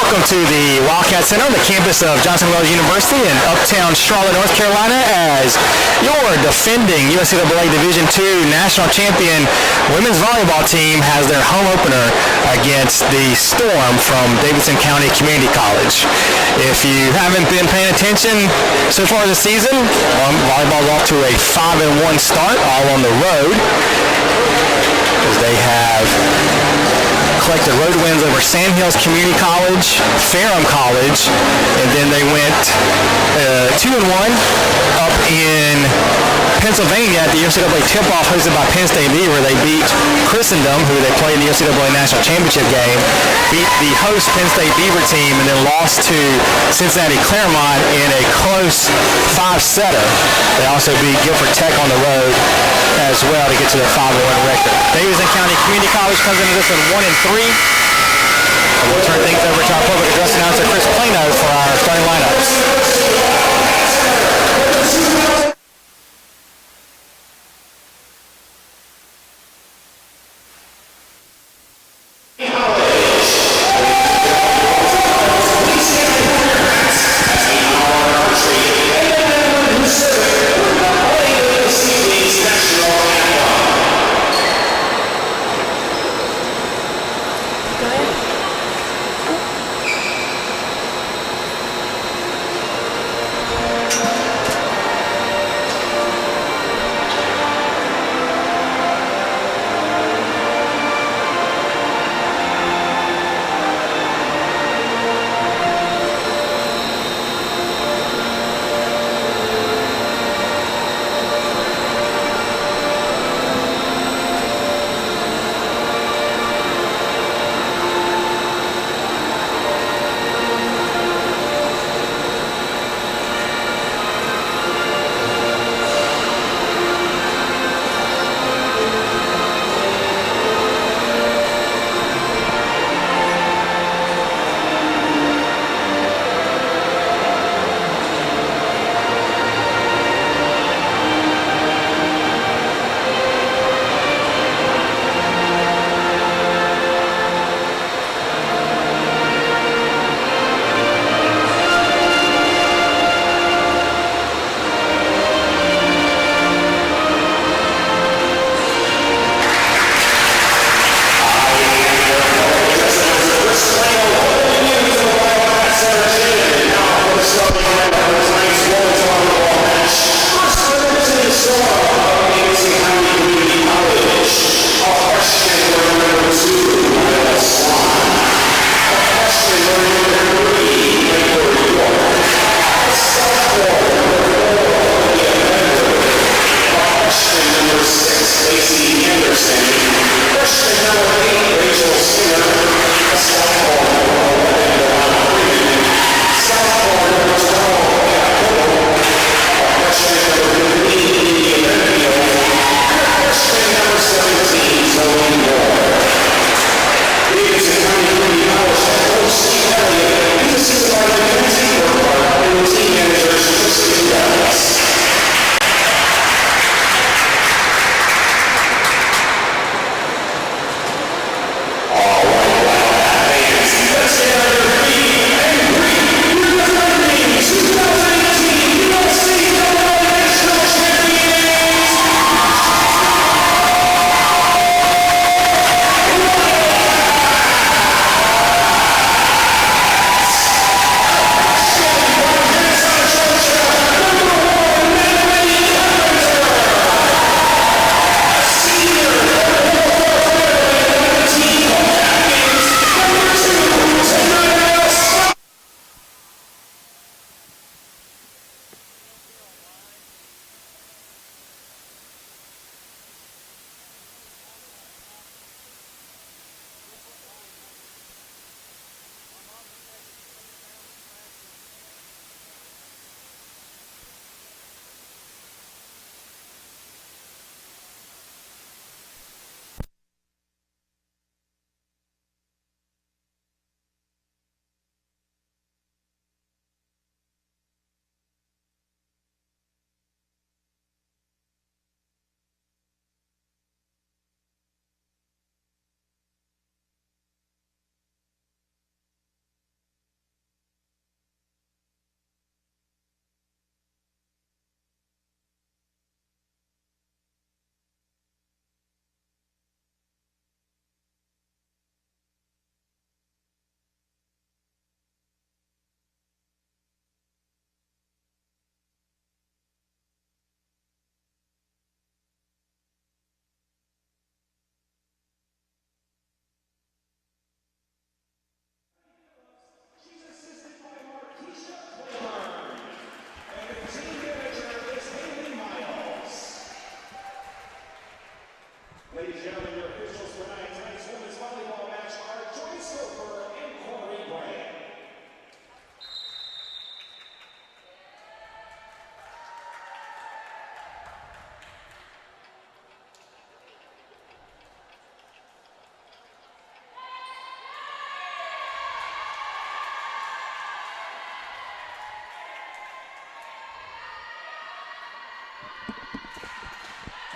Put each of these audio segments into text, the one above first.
Welcome to the Wildcat Center on the campus of Johnson Wales University in uptown Charlotte, North Carolina, as your defending UNCAA Division II national champion women's volleyball team has their home opener against the Storm from Davidson County Community College. If you haven't been paying attention so far this season, volleyball's off to a 5-1 start, all on the road, as they have collected road wins over Sandhills Community College, Ferrum College, and then they went 2-1 up in Pennsylvania at the UNCAA tip-off hosted by Penn State Beaver. They beat Christendom, who they played in the UNCAA National Championship game, beat the host Penn State Beaver team, and then lost to Cincinnati Claremont in a close 5-setter. They also beat Guilford Tech on the road as well to get to their 5-1 record. Davidson County Community College comes into this one 1-3. And we'll turn things over to our public address announcer Chris Plano for our starting lineups.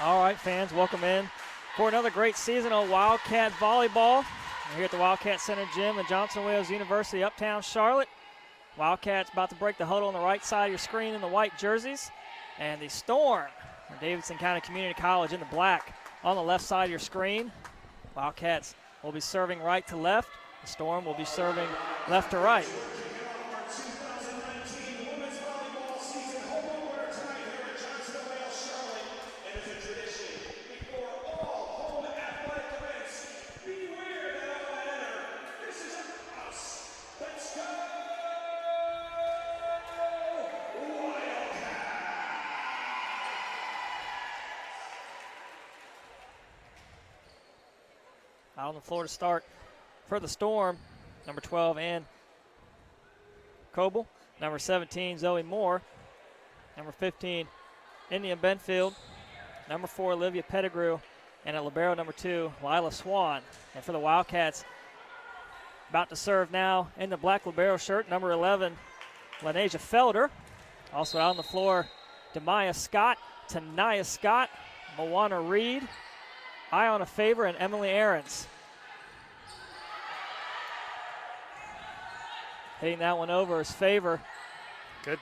All right, fans, welcome in for another great season of Wildcat Volleyball. We're here at the Wildcat Center Gym at Johnson Wales University, Uptown Charlotte. Wildcats about to break the huddle on the right side of your screen in the white jerseys. And the Storm from Davidson County Community College in the black on the left side of your screen. Wildcats will be serving right to left. The Storm will be serving left to right. Out on the floor to start for the Storm, number 12, Ann Coble. Number 17, Zoe Moore. Number 15, Indian Benfield. Number 4, Olivia Pettigrew. And at libero, number 2, Lila Swan. And for the Wildcats, about to serve now in the black libero shirt, number 11, Lanasia Felder. Also out on the floor, Demaya Scott, Tanaya Scott, Moana Reed, Iona Favor, and Emily Ahrens. Hitting that one over is Favor. Good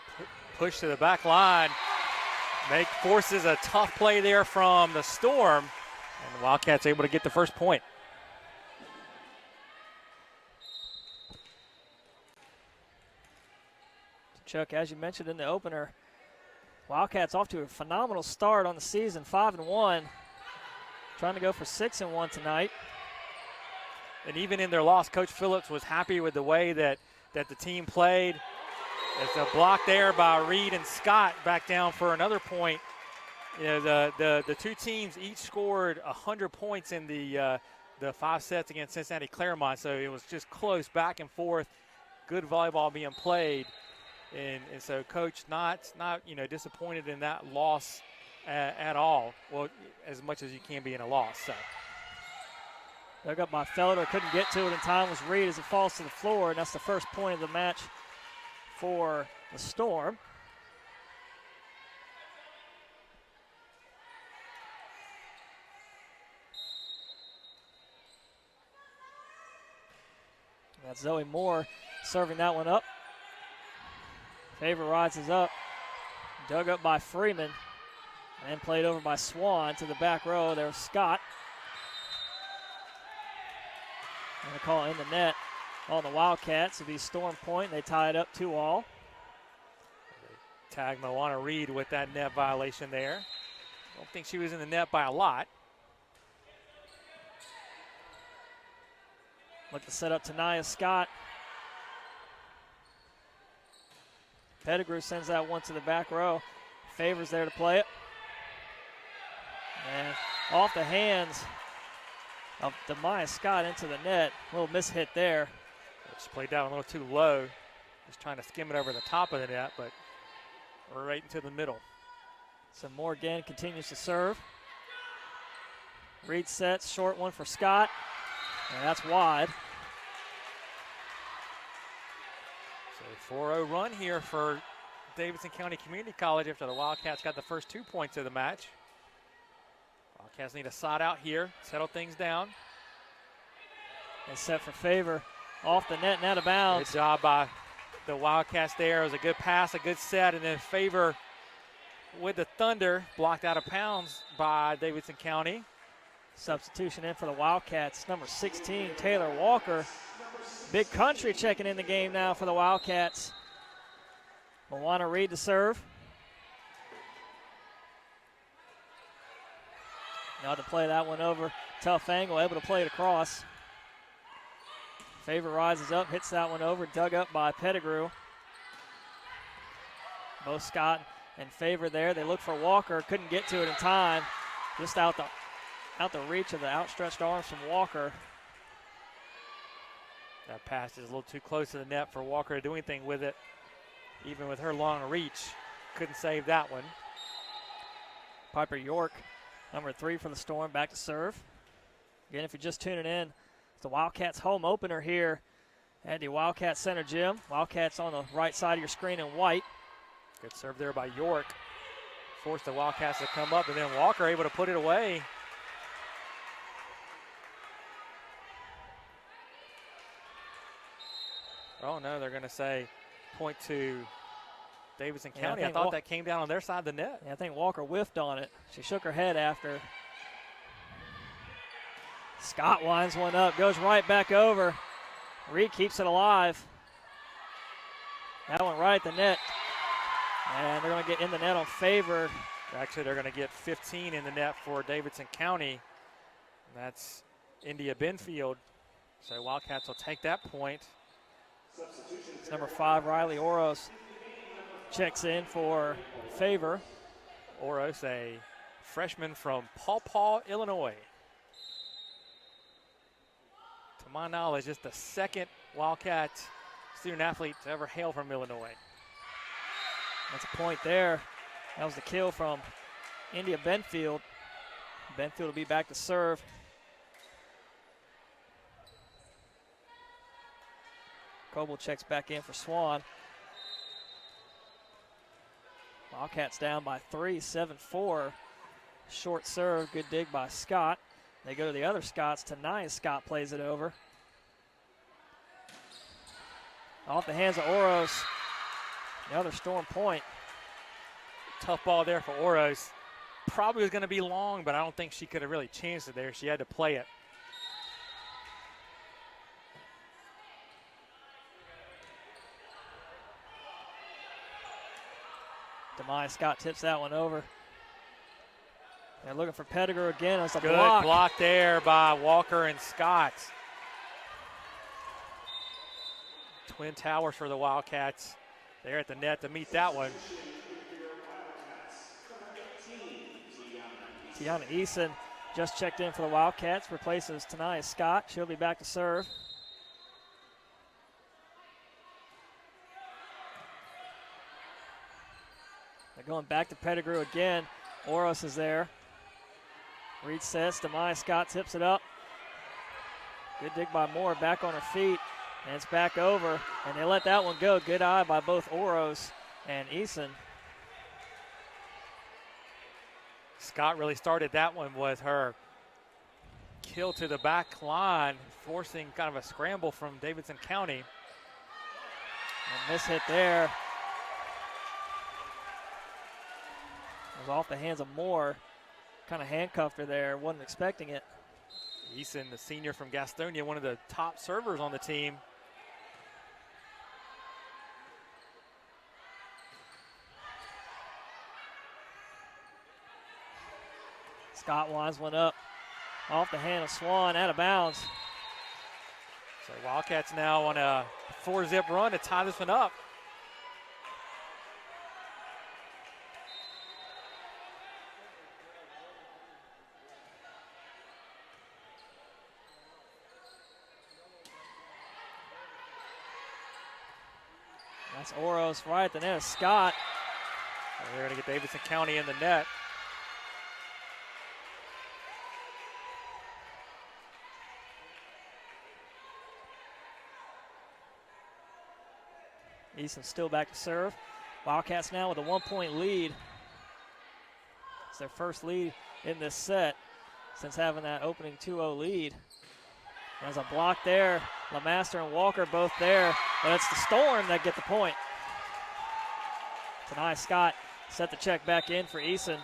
push to the back line. Forces a tough play there from the Storm. And the Wildcats able to get the first point. Chuck, as you mentioned in the opener, Wildcats off to a phenomenal start on the season, 5-1. Trying to go for 6-1 tonight. And even in their loss, Coach Phillips was happy with the way that the team played. There's a block there by Reed and Scott back down for another point. You know, the two teams each scored 100 points in the 5 sets against Cincinnati Claremont, so it was just close back and forth. Good volleyball being played, and so Coach not disappointed in that loss at all. Well, as much as you can be in a loss. So. Dug up by Felder, couldn't get to it in time, was Reed as it falls to the floor, and that's the first point of the match for the Storm. That's Zoe Moore serving that one up. Favor rises up, dug up by Freeman, and played over by Swan to the back row. There's Scott. And a call in the net on the Wildcats. It'll be Storm point. They tie it up 2-all. Tag Moana Reed with that net violation there. Don't think she was in the net by a lot. Look to set up Tanaya Scott. Pettigrew sends that one to the back row. Favors there to play it. And off the hands of Demaya Scott into the net. A little mishit there. She played down a little too low. Just trying to skim it over the top of the net, but right into the middle. So Moore again continues to serve. Reed sets, short one for Scott. And that's wide. So 4-0 run here for Davidson County Community College after the Wildcats got the first 2 points of the match. Wildcats need a side out here, settle things down. And set for Favor. Off the net and out of bounds. Good job by the Wildcats there. It was a good pass, a good set, and then Favor with the Thunder blocked out of bounds by Davidson County. Substitution in for the Wildcats, number 16, Taylor Walker. Big Country checking in the game now for the Wildcats. Moana Reed to serve. Now to play that one over. Tough angle, able to play it across. Favor rises up, hits that one over, dug up by Pettigrew. Both Scott and Favor there. They look for Walker, couldn't get to it in time. Just out the reach of the outstretched arms from Walker. That pass is a little too close to the net for Walker to do anything with it. Even with her long reach, couldn't save that one. Piper York, number 3 for the Storm, back to serve. Again, if you're just tuning in, it's the Wildcats home opener here at the Wildcat Center Gym. Wildcats on the right side of your screen in white. Good serve there by York. forced the Wildcats to come up, and then Walker able to put it away. Oh, no, they're going to say point to Davidson County. I thought that came down on their side of the net. Yeah, I think Walker whiffed on it. She shook her head after. Scott winds one up, goes right back over. Reed keeps it alive. That one right at the net. And they're going to get in the net on favor. Actually, they're going to get 15 in the net for Davidson County. And that's India Benfield. So Wildcats will take that point. It's number 5, Riley Oros, checks in for favor. Oros, a freshman from Paw Paw, Illinois. To my knowledge, just the second Wildcat student athlete to ever hail from Illinois. That's a point there. That was the kill from India Benfield. Benfield will be back to serve. Coble checks back in for Swan. Wildcats down by 3, 7-4. Short serve, good dig by Scott. They go to the other Scots tonight. Scott plays it over. Off the hands of Oros. Another Storm point. Tough ball there for Oros. Probably was going to be long, but I don't think she could have really changed it there. She had to play it. Demai Scott tips that one over. They're looking for Pettigrew again. It's a good block there by Walker and Scott. Twin towers for the Wildcats. They're at the net to meet that one. Tiana Eason just checked in for the Wildcats, replaces Tanaya Scott. She'll be back to serve. They're going back to Pettigrew again. Oros is there. Reed sets, Demai Scott tips it up. Good dig by Moore, back on her feet, and it's back over, and they let that one go. Good eye by both Oros and Eason. Scott really started that one with her kill to the back line, forcing kind of a scramble from Davidson County. And miss hit there. It was off the hands of Moore. Kind of handcuffed her there, wasn't expecting it. Eason, the senior from Gastonia, one of the top servers on the team. Scott winds one up off the hand of Swan, out of bounds. So Wildcats now on a 4-zip run to tie this one up. That's Oros right at the net of Scott. And they're going to get Davidson County in the net. Easton still back to serve. Wildcats now with a 1-point lead. It's their first lead in this set since having that opening 2-0 lead. There's a block there. LeMaster and Walker both there, but it's the Storm that get the point. Tanai Scott set the check back in for Eason.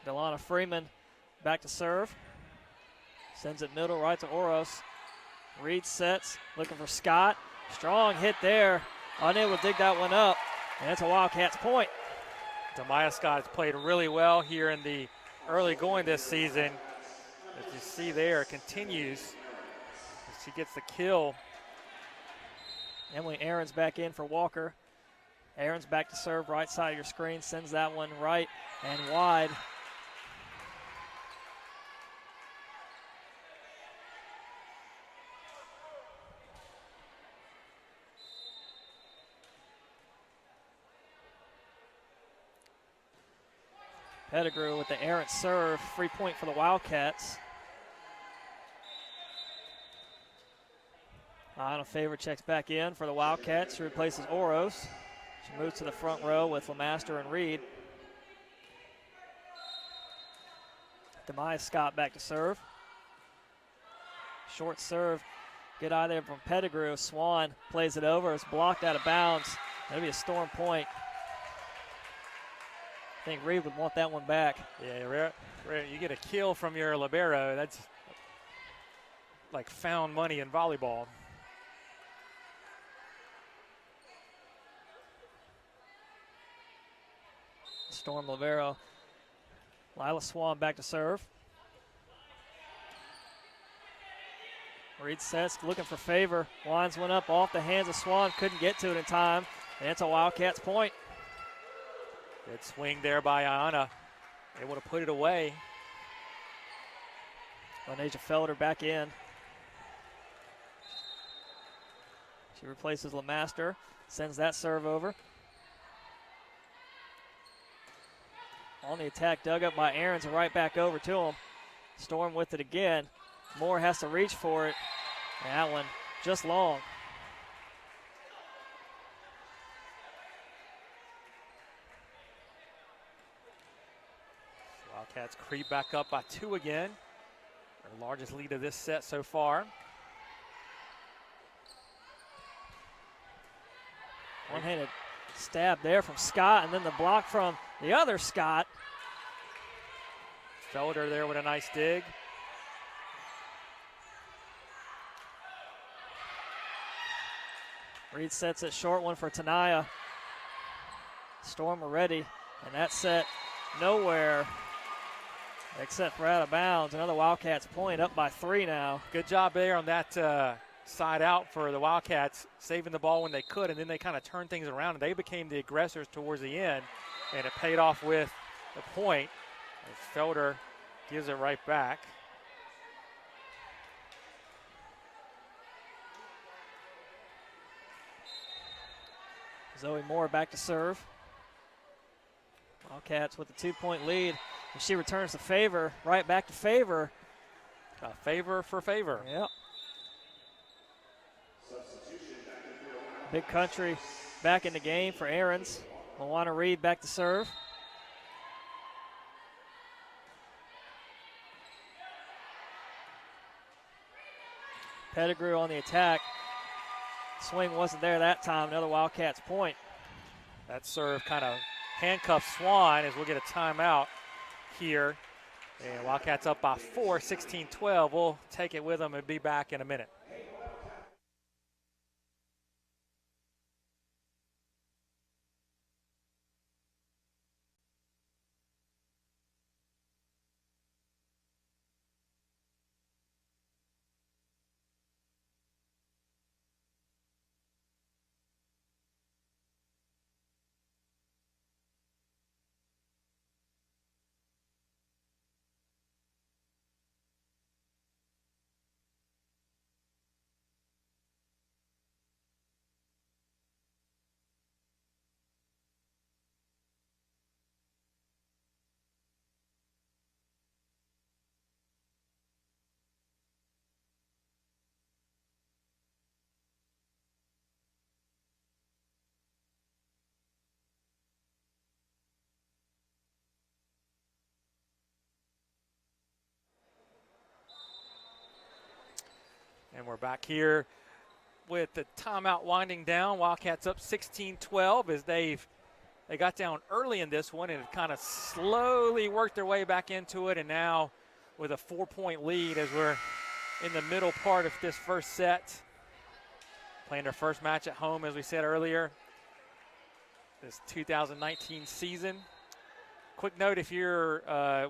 Delana Freeman back to serve. Sends it middle right to Oros. Reed sets, looking for Scott. Strong hit there. Unable to dig that one up. And it's a Wildcats point. Demaya Scott has played really well here in the early going this season. As you see there, continues. She gets the kill. Emily Aaron's back in for Walker. Aaron's back to serve right side of your screen. Sends that one right and wide. Pettigrew with the errant serve. Free point for the Wildcats. Anna Favor checks back in for the Wildcats. She replaces Oros. She moves to the front row with Lemaster and Reed. Demaya Scott back to serve. Short serve. Good eye there from Pettigrew. Swan plays it over. It's blocked out of bounds. That'll be a Storm point. I think Reed would want that one back. Yeah, you get a kill from your libero. That's like found money in volleyball. Storm libero. Lila Swan back to serve. Reed sets, looking for Favor. Winds one up off the hands of Swan. Couldn't get to it in time. And it's a Wildcats point. Good swing there by Ayana. Able to put it away. Lenasia Felder back in. She replaces Lemaster. Sends that serve over. On the attack, dug up by Aarons and right back over to him. Storm with it again. Moore has to reach for it. And that one just long. Wildcats creep back up by 2 again. Their largest lead of this set so far. One-handed stab there from Scott, and then the block from the other Scott. Felder there with a nice dig. Reed sets it short one for Tanaya. Storm are ready, and that set nowhere except for out of bounds. Another Wildcats point, up by 3 now. Good job there on that side out for the Wildcats, saving the ball when they could, and then they kind of turned things around, and they became the aggressors towards the end, and it paid off with the point. As Felder gives it right back. Zoe Moore back to serve. Wildcats with a 2-point lead. And she returns to Favor, right back to Favor. Favor for Favor. Yep. Big Country back in the game for Aarons. Moana Reed back to serve. Pettigrew on the attack. Swing wasn't there that time. Another Wildcats point. That serve kind of handcuffs Swan as we'll get a timeout here. And Wildcats up by 4, 16-12. We'll take it with them and be back in a minute. And we're back here with the timeout winding down. Wildcats up 16-12 as they got down early in this one and have kind of slowly worked their way back into it. And now with a 4-point lead as we're in the middle part of this first set. Playing their first match at home, as we said earlier, this 2019 season. Quick note, if you're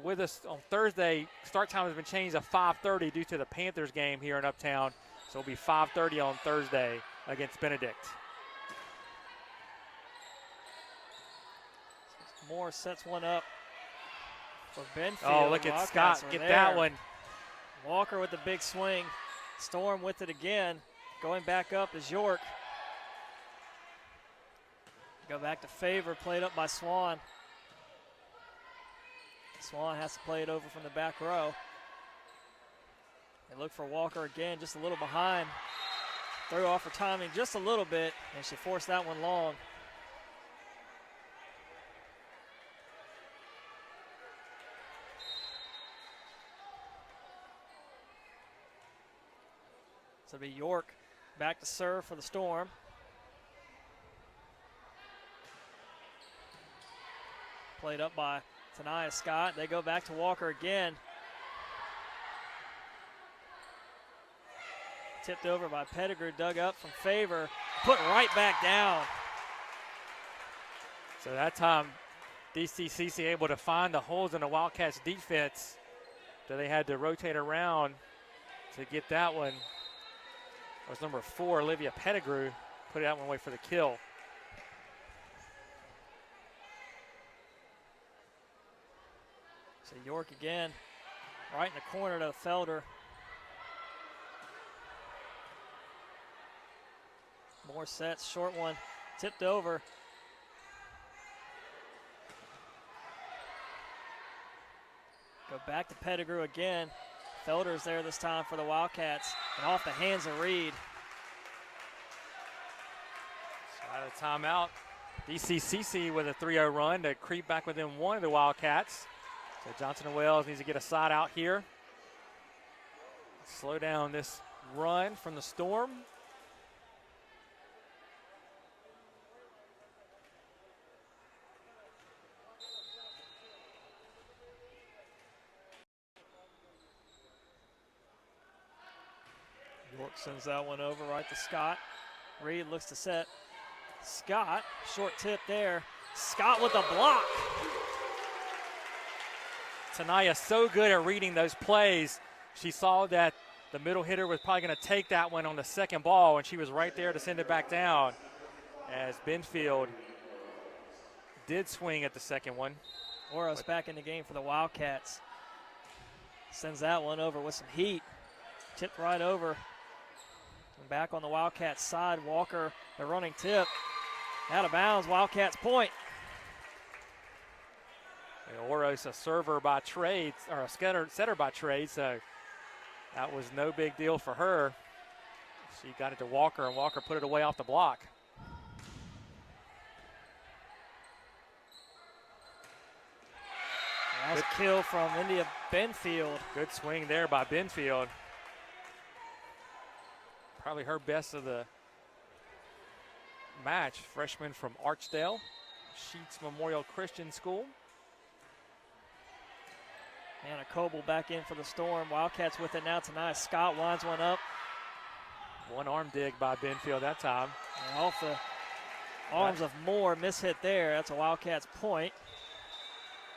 with us on Thursday, start time has been changed to 5:30 due to the Panthers game here in Uptown. So it'll be 5:30 on Thursday against Benedict. Moore sets one up for Benfield. Oh, look at Scott get that one. Walker with the big swing. Storm with it again. Going back up is York. Go back to Favor, played up by Swan. Swan has to play it over from the back row. They look for Walker again, just a little behind. Threw off her timing just a little bit, and she forced that one long. So it'll be York back to serve for the Storm. Played up by Tania Scott. They go back to Walker again. Tipped over by Pettigrew, dug up from Favor, put right back down. So that time, Dccc able to find the holes in the Wildcats defense. So they had to rotate around to get that one. It was number 4, Olivia Pettigrew, put that one away for the kill. So York again, right in the corner to Felder. More sets, short one, tipped over. Go back to Pettigrew again. Felder's there this time for the Wildcats, and off the hands of Reed. So out of timeout, Dccc with a 3-0 run to creep back within one of the Wildcats. So Johnson and Wells needs to get a side out here. Slow down this run from the Storm. York sends that one over right to Scott. Reed looks to set. Scott, short tip there. Scott with a block. Tania so good at reading those plays. She saw that the middle hitter was probably going to take that one on the second ball, and she was right there to send it back down as Benfield did swing at the second one. Oros back in the game for the Wildcats. Sends that one over with some heat. Tipped right over. And back on the Wildcats side, Walker, the running tip. Out of bounds, Wildcats point. And Oros, a server by trade, or a setter by trade, so that was no big deal for her. She got it to Walker, and Walker put it away off the block. That was a kill from India Benfield. Good swing there by Benfield. Probably her best of the match. Freshman from Archdale, Sheets Memorial Christian School. Anna Coble back in for the Storm. Wildcats with it now tonight. Scott winds one up. One arm dig by Benfield that time. And off the arms of Moore, mishit there. That's a Wildcats point.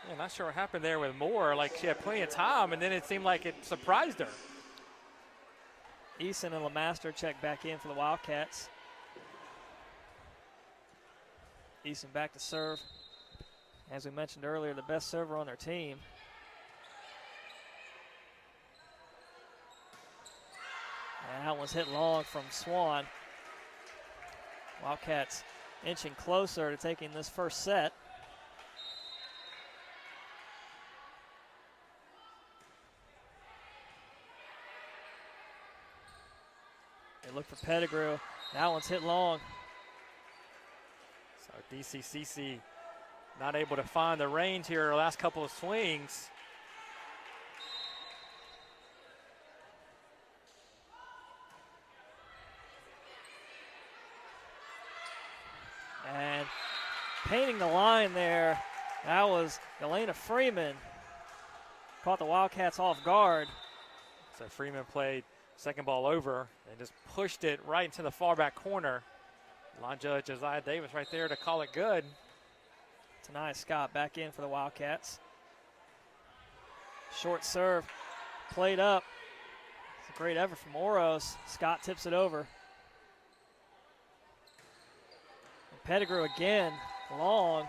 Yeah, not sure what happened there with Moore. Like, she had plenty of time, and then it seemed like it surprised her. Eason and Lemaster check back in for the Wildcats. Eason back to serve. As we mentioned earlier, the best server on their team. And that one's hit long from Swan. Wildcats inching closer to taking this first set. They look for Pettigrew. That one's hit long. So Dccc not able to find the range here the last couple of swings. And painting the line there, that was Elena Freeman. Caught the Wildcats off guard. So Freeman played second ball over and just pushed it right into the far back corner. Line judge Josiah Davis right there to call it good. Tania Scott back in for the Wildcats. Short serve, played up. It's a great effort from Oros. Scott tips it over. And Pettigrew again, long.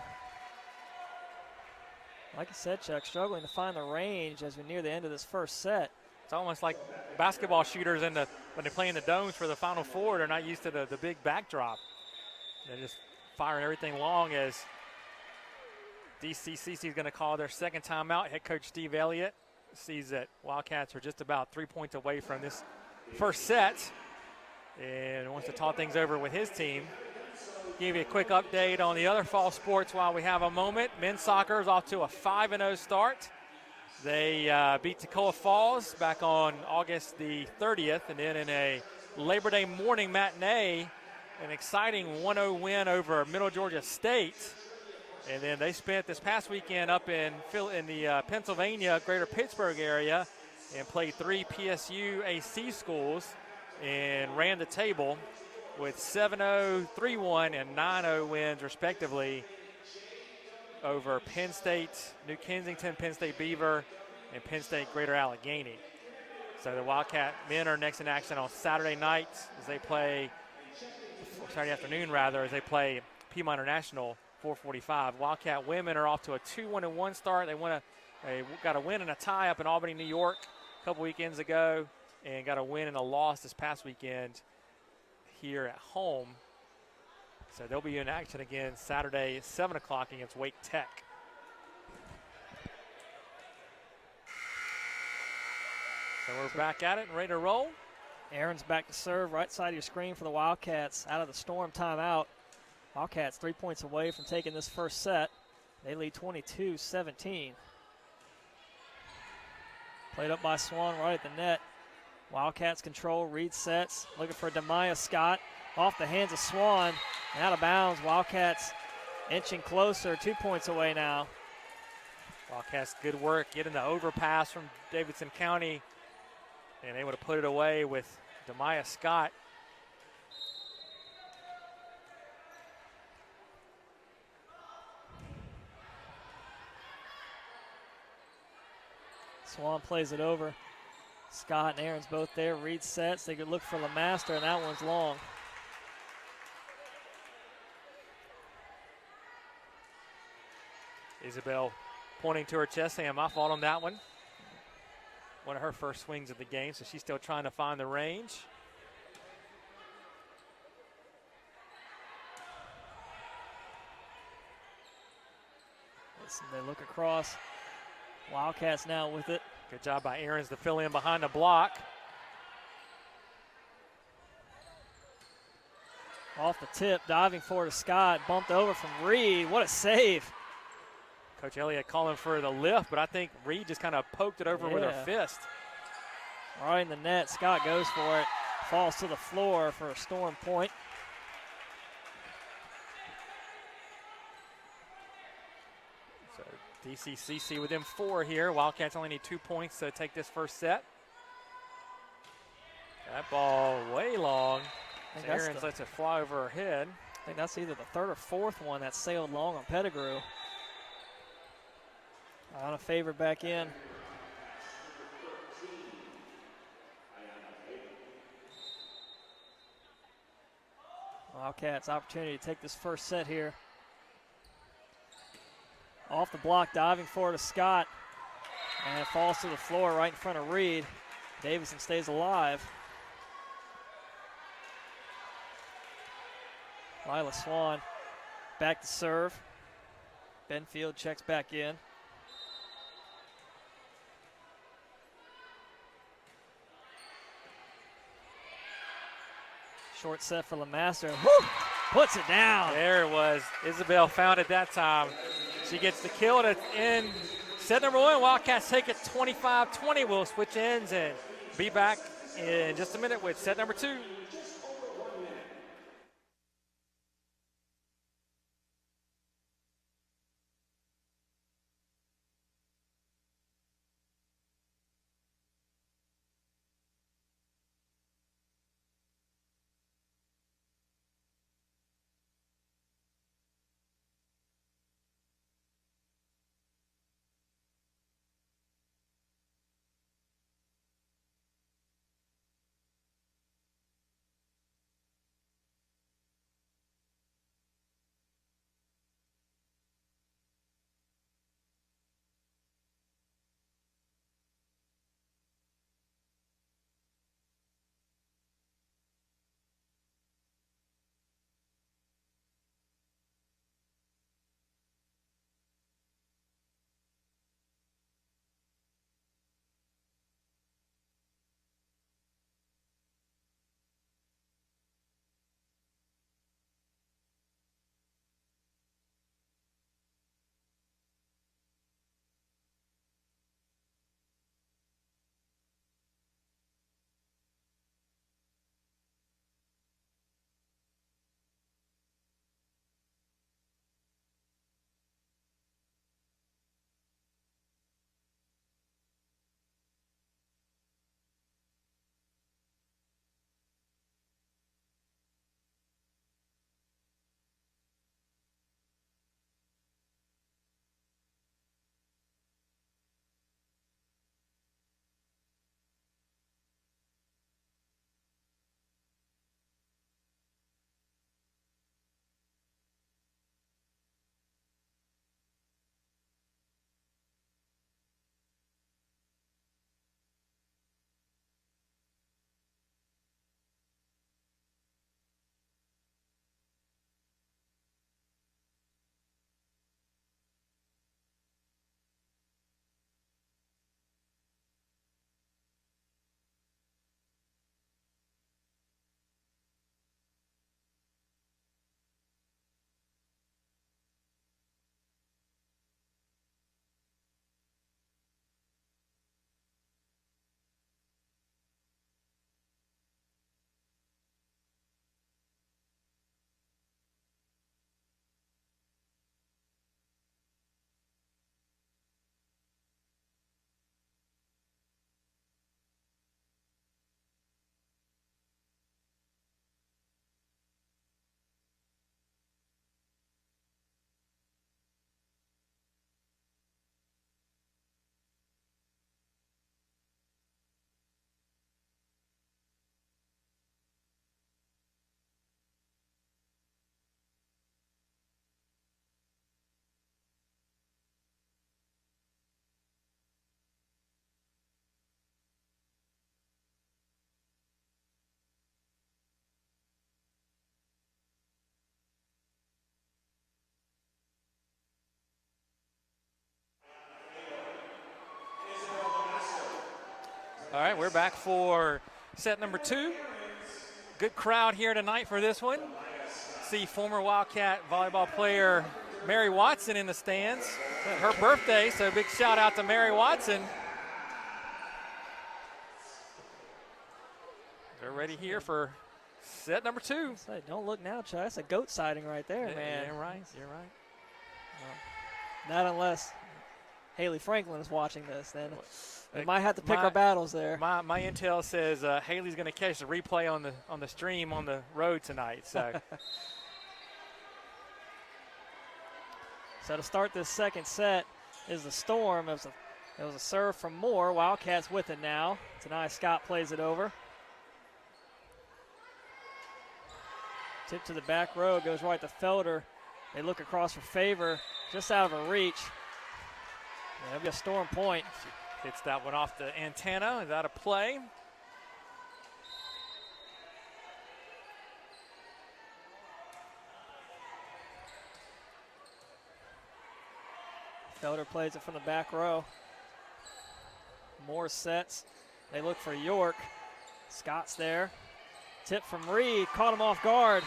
Like I said, Chuck, struggling to find the range as we near the end of this first set. It's almost like basketball shooters when they play in the domes for the Final Four, they're not used to the big backdrop. They're just firing everything long as Dccc is going to call their second timeout. Head coach Steve Elliott sees that Wildcats are just about 3 points away from this first set. and wants to talk things over with his team. Give you a quick update on the other fall sports while we have a moment. Men's soccer is off to a 5-0 start. They beat Toccoa Falls back on August the 30th, and then in a Labor Day morning matinee, an exciting 1-0 win over Middle Georgia State. And then they spent this past weekend up in the Pennsylvania, greater Pittsburgh area, and played 3 PSU AC schools and ran the table with 7-0, 3-1, and 9-0 wins, respectively, over Penn State, New Kensington, Penn State Beaver, and Penn State Greater Allegheny. So the Wildcat men are next in action on Saturday night as they play, Saturday afternoon rather, as they play Piedmont International 4:45. Wildcat women are off to a 2-1-1 start. They got a win and a tie up in Albany, New York a couple weekends ago, and got a win and a loss this past weekend here at home. So they'll be in action again Saturday, 7 o'clock against Wake Tech. So we're back at it and ready to roll. Aaron's back to serve, right side of your screen for the Wildcats out of the Storm timeout. Wildcats 3 points away from taking this first set. They lead 22-17. Played up by Swan right at the net. Wildcats control, Reed sets, looking for Demaya Scott. Off the hands of Swan, and out of bounds. Wildcats inching closer, 2 points away now. Wildcats, good work getting the overpass from Davidson County and able to put it away with Demaya Scott. Swan plays it over. Scott and Aaron's both there. Reed sets. They could look for LeMaster, and that one's long. Isabel pointing to her chest saying, my fault on that one. One of her first swings of the game, so she's still trying to find the range. They look across. Wildcats now with it. Good job by Aarons to fill in behind the block. Off the tip, diving forward to Scott. Bumped over from Reed. What a save. Coach Elliott calling for the lift, but I think Reed just kind of poked it over with her fist. Right in the net. Scott goes for it. Falls to the floor for a Storm point. So DCCC within 4 here. Wildcats only need 2 points to take this first set. That ball way long. Aarons lets it fly over her head. I think that's either the third or fourth one that sailed long on Pettigrew. On a favor back in. Wildcats opportunity to take this first set here. Off the block, diving forward to Scott. And it falls to the floor right in front of Reed. Davison stays alive. Lila Swan back to serve. Benfield checks back in. Short set for LeMaster. Woo! Puts it down. There it was. Isabel found it that time. She gets the kill to end set number 1. Wildcats take it 25-20. We'll switch ends and be back in just a minute with set number 2. All right, we're back for set number 2. Good crowd here tonight for this one. See former Wildcat volleyball player Mary Watson in the stands. Her birthday, so big shout out to Mary Watson. They're ready here for set number 2. Say, don't look now, Chuck. That's a goat sighting right there, man. You're right. You're right. Not unless Haley Franklin is watching this, then we might have to pick our battles there. My intel says Haley's going to catch the replay on the stream on the road tonight. So, so to start this second set is the Storm. It was a serve from Moore. Wildcats with it now. Tonight Scott plays it over. Tip to the back row, goes right to Felder. They look across for Favor, just out of her reach. That'll be a Storm point. She hits that one off the antenna. Is out of play? Felder plays it from the back row. Moore sets. They look for York. Scott's there. Tip from Reed, caught him off guard.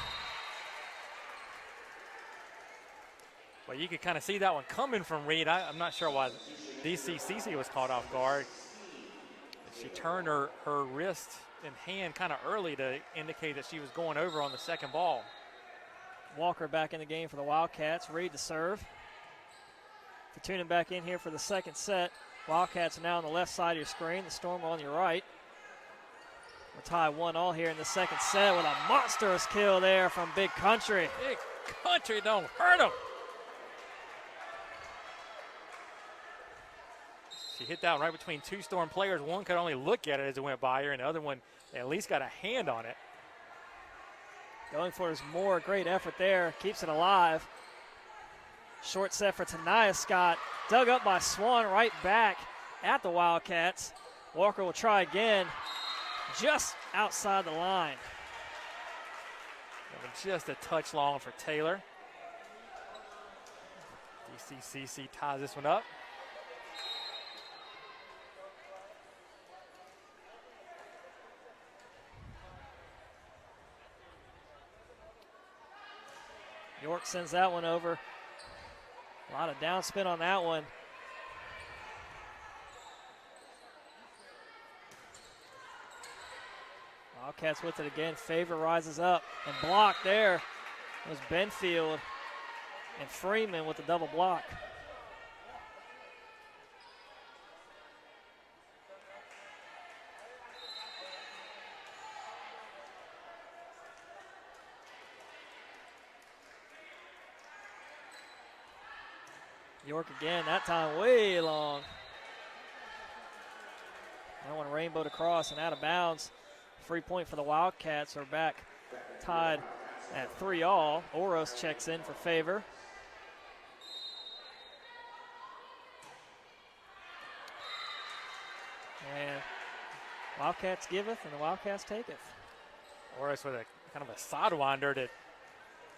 Well, you could kind of see that one coming from Reed. I'm not sure why Dccc was caught off guard. She turned her wrist and hand kind of early to indicate that she was going over on the second ball. Walker back in the game for the Wildcats. Reed to serve. For tuning back in here for the second set, Wildcats are now on the left side of your screen. The Storm are on your right. We're tied 1-1 here in the second set with a monstrous kill there from Big Country. Big Country don't hurt him. She hit that right between 2 Storm players. One could only look at it as it went by her, and the other one at least got a hand on it. Going for his Moore, great effort there, keeps it alive. Short set for Tanaya Scott, dug up by Swan right back at the Wildcats. Walker will try again, just outside the line. Just a touch long for Taylor. Dccc ties this one up. York sends that one over. A lot of downspin on that one. Wildcats with it again. Favor rises up and blocked there. It was Benfield and Freeman with the double block. York again, that time way long. That one rainbowed across and out of bounds. Free point for the Wildcats. Are back tied at 3-all. Oros checks in for Favor. And Wildcats giveth and the Wildcats taketh. Oros with a kind of a sidewinder that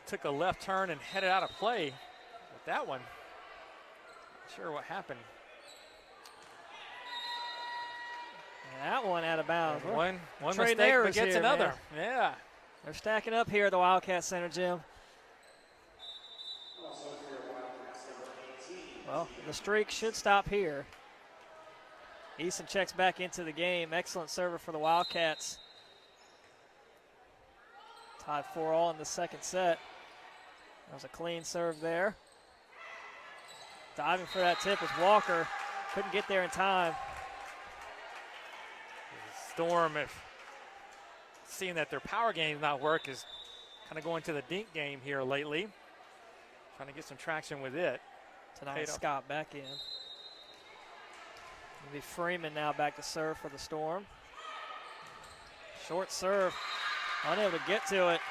took a left turn and headed out of play with that one. Sure what happened. And that one out of bounds. One mistake begets here, another. Man. Yeah. They're stacking up here at the Wildcat Center, Jim. Well, the streak should stop here. Easton checks back into the game. Excellent server for the Wildcats. Tied 4-all in the second set. That was a clean serve there. Diving for that tip was Walker. Couldn't get there in time. Storm, if seeing that their power game not work, is kind of going to the dink game here lately. Trying to get some traction with it. Tonight, Scott back in. It'll be Freeman now back to serve for the Storm. Short serve, unable to get to it.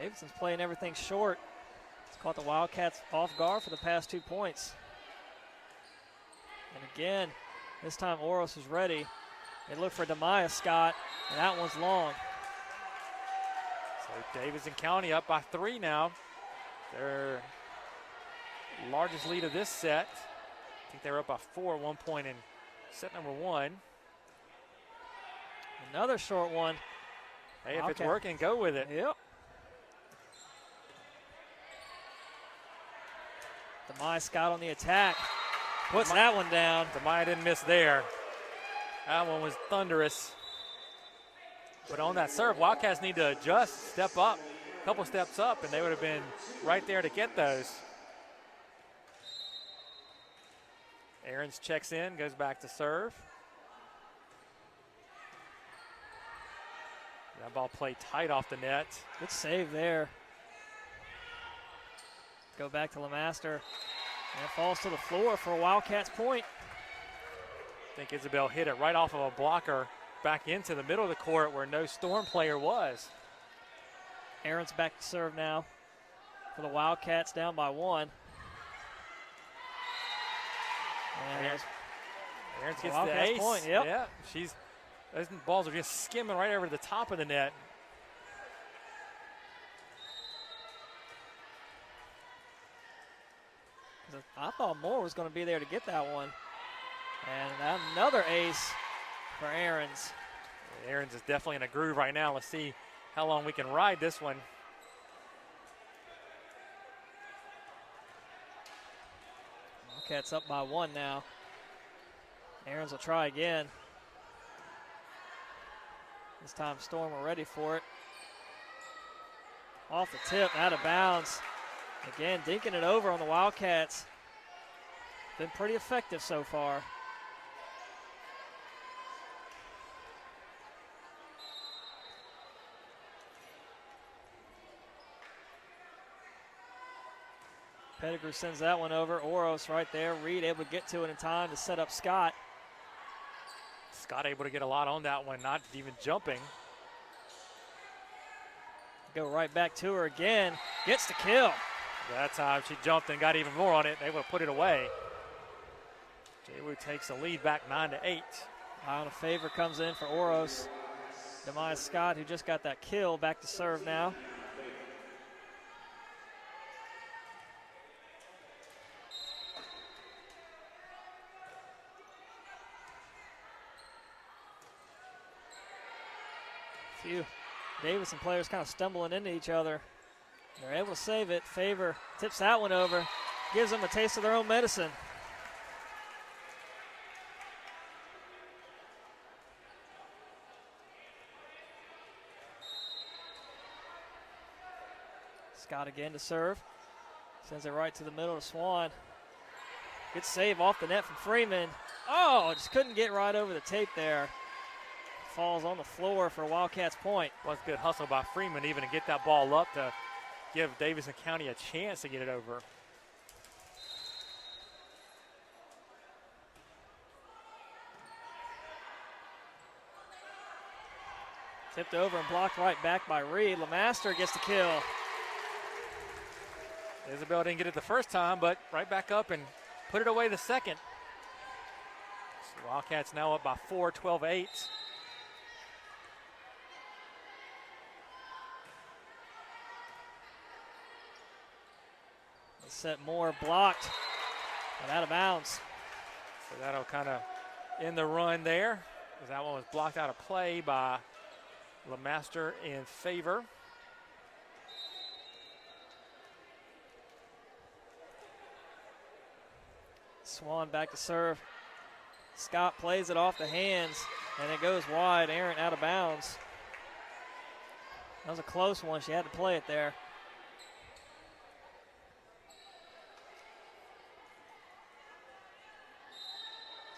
Davidson's playing everything short. It's caught the Wildcats off guard for the past 2 points. And again, this time Oros is ready. They look for Demaya Scott, and that one's long. So Davidson County up by 3 now. Their largest lead of this set. think they were up by 4 at one point in set number 1. Another short one. Hey, if it's working, go with it. Yep. Demai Scott on the attack. Puts that one down. Demai didn't miss there. That one was thunderous. But on that serve, Wildcats need to adjust, step up, a couple steps up, and they would have been right there to get those. Ahrens checks in, goes back to serve. That ball played tight off the net. Good save there. Go back to LeMaster. And it falls to the floor for a Wildcats point. I think Isabel hit it right off of a blocker back into the middle of the court where no Storm player was. Aaron's back to serve now for the Wildcats, down by 1. And Ahrens gets Wildcats the ace. Point, yep. Yeah, those balls are just skimming right over the top of the net. I thought Moore was going to be there to get that one. And another ace for Ahrens. Ahrens is definitely in a groove right now. Let's see how long we can ride this one. Wildcats up by 1 now. Ahrens will try again. This time Storm are ready for it. Off the tip, out of bounds. Again, dinking it over on the Wildcats. Been pretty effective so far. Pettigrew sends that one over. Oros right there. Reed able to get to it in time to set up Scott. Scott able to get a lot on that one, not even jumping. Go right back to her again. Gets the kill. That time she jumped and got even more on it. They would have put it away. J-Wu takes the lead back 9-8. On a favor comes in for Oros. Demai Scott, who just got that kill, back to serve now. Few Davidson players kind of stumbling into each other. They're able to save it. Favor tips that one over. Gives them a taste of their own medicine. Scott again to serve. Sends it right to the middle of Swan. Good save off the net from Freeman. Oh, just couldn't get right over the tape there. Falls on the floor for Wildcats point. Was good hustle by Freeman even to get that ball up to give Davidson County a chance to get it over. Tipped over and blocked right back by Reed. LeMaster gets the kill. Isabel didn't get it the first time, but right back up and put it away the second. So Wildcats now up by 4, 12-8. Set Moore blocked and out of bounds. So that'll kind of end the run there, as that one was blocked out of play by LeMaster in favor. Swan back to serve. Scott plays it off the hands, and it goes wide. Aaron out of bounds. That was a close one. She had to play it there.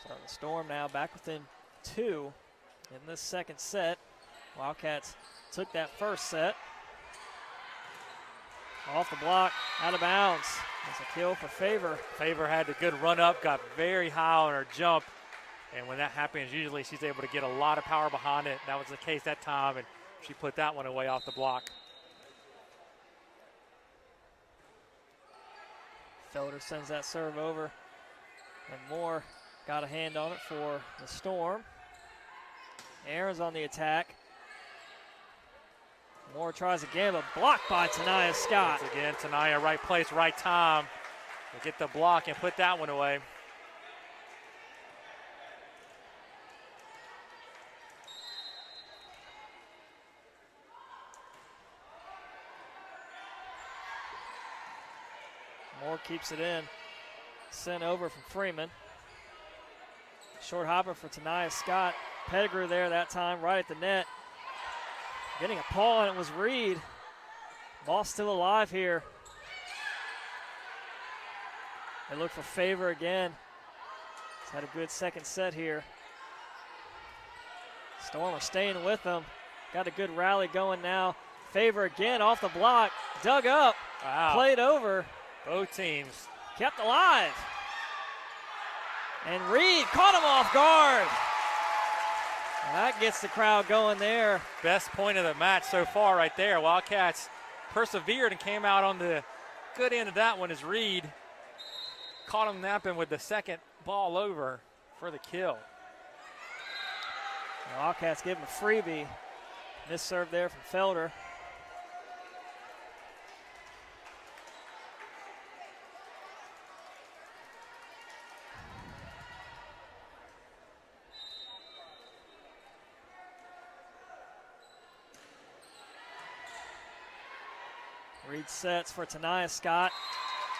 So the Storm now back within 2 in this second set. Wildcats took that first set. Off the block, out of bounds. It's a kill for Favor. Favor had a good run up, got very high on her jump. And when that happens, usually she's able to get a lot of power behind it. That was the case that time, and she put that one away off the block. Felder sends that serve over. And Moore got a hand on it for the Storm. Aaron's on the attack. Moore tries again, but blocked by Tanaya Scott. Once again, Tanaya, right place, right time to get the block and put that one away. Moore keeps it in. Sent over from Freeman. Short hopper for Tania Scott. Pettigrew there that time, right at the net. Getting a paw, and it was Reed. Ball still alive here. They look for Favor again. He's had a good second set here. Storm are staying with them. Got a good rally going now. Favor again off the block. Dug up. Wow. Played over. Both teams. Kept alive. And Reed caught him off guard. That gets the crowd going there. Best point of the match so far right there. Wildcats persevered and came out on the good end of that one as Reed caught him napping with the second ball over for the kill. The Wildcats give him a freebie. Missed serve there from Felder. Reed sets for Tania Scott.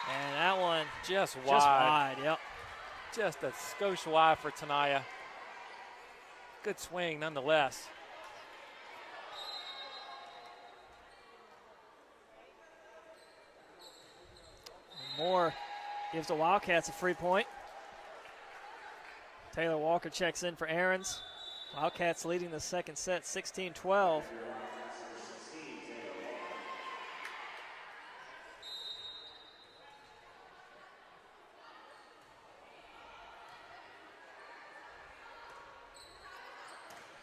And that one just wide. Just wide, yep. Just a skosh wide for Tania. Good swing nonetheless. Moore gives the Wildcats a free point. Taylor Walker checks in for Aarons. Wildcats leading the second set 16-12.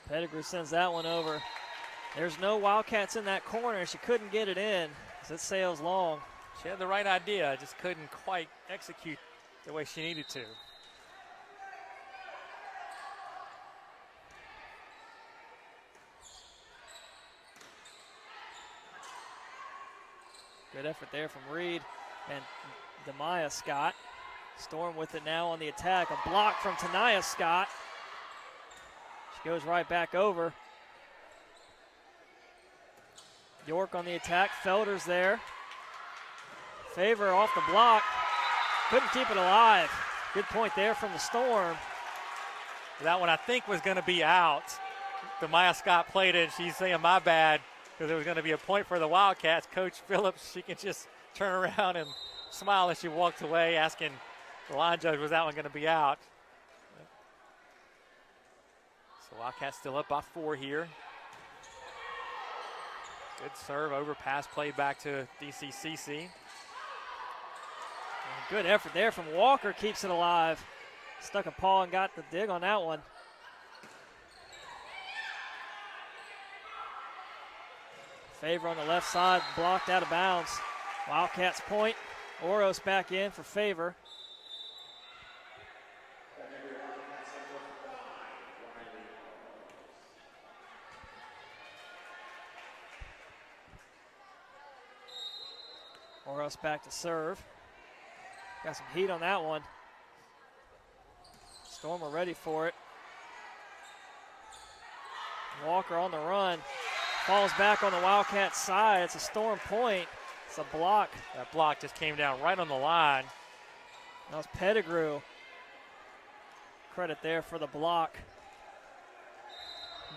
Pettigrew sends that one over. There's no Wildcats in that corner. She couldn't get it in as it sails long. She had the right idea, just couldn't quite execute the way she needed to. Good effort there from Reed and Demaya Scott. Storm with it now on the attack. A block from Tania Scott. She goes right back over. York on the attack. Felder's there. Favor off the block. Couldn't keep it alive. Good point there from the Storm. That one I think was going to be out. Demaya Scott played it. She's saying my bad because it was going to be a point for the Wildcats. Coach Phillips, she can just turn around and smile as she walked away, asking the line judge, was that one going to be out? So Wildcats still up by 4 here. Good serve, overpass, played back to Dccc. Good effort there from Walker, keeps it alive. Stuck a paw and got the dig on that one. Favor on the left side, blocked out of bounds. Wildcats point. Oros back in for Favor. Oros back to serve. Got some heat on that one. Storm are ready for it. Walker on the run. Falls back on the Wildcats side. It's a Storm point. It's a block. That block just came down right on the line. That was Pettigrew. Credit there for the block.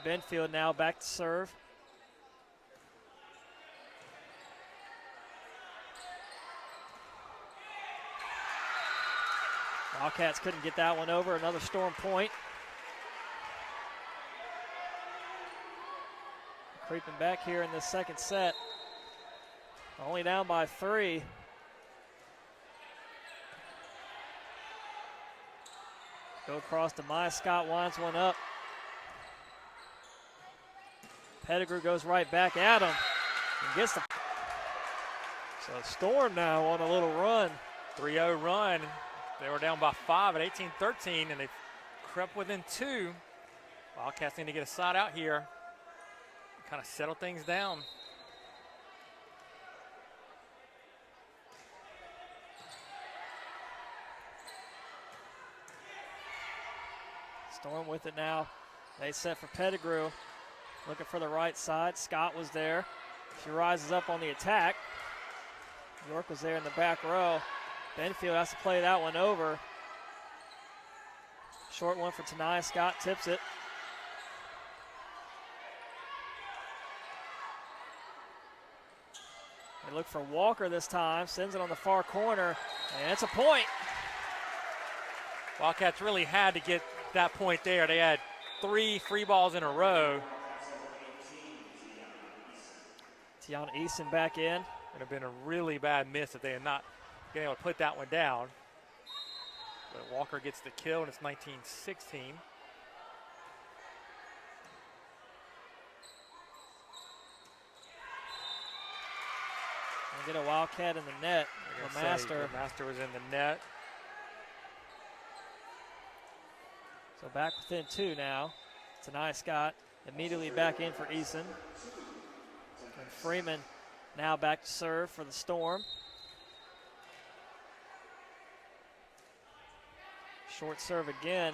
Benfield now back to serve. Wildcats couldn't get that one over. Another Storm point. Creeping back here in this second set. Only down by 3. Go across to Maya Scott, winds one up. Pettigrew goes right back at him and gets the. So Storm now on a little run. 3-0 run. They were down by 5 at 18-13, and they've crept within 2. Wildcats need to get a side out here. Kind of settle things down. Storm with it now. They set for Pettigrew. Looking for the right side. Scott was there. She rises up on the attack. York was there in the back row. Benfield has to play that one over. Short one for Tanaya. Scott tips it. They look for Walker this time. Sends it on the far corner, and it's a point. Wildcats really had to get that point there. They had 3 free balls in a row. Tiana Easton back in. Would have been a really bad miss if they had not been able to put that one down. But Walker gets the kill, and it's 19-16. And get a Wildcat in the net. Master was in the net. So back within 2 now. Tanaya Scott immediately back in for Eason. And Freeman now back to serve for the Storm. Short serve again.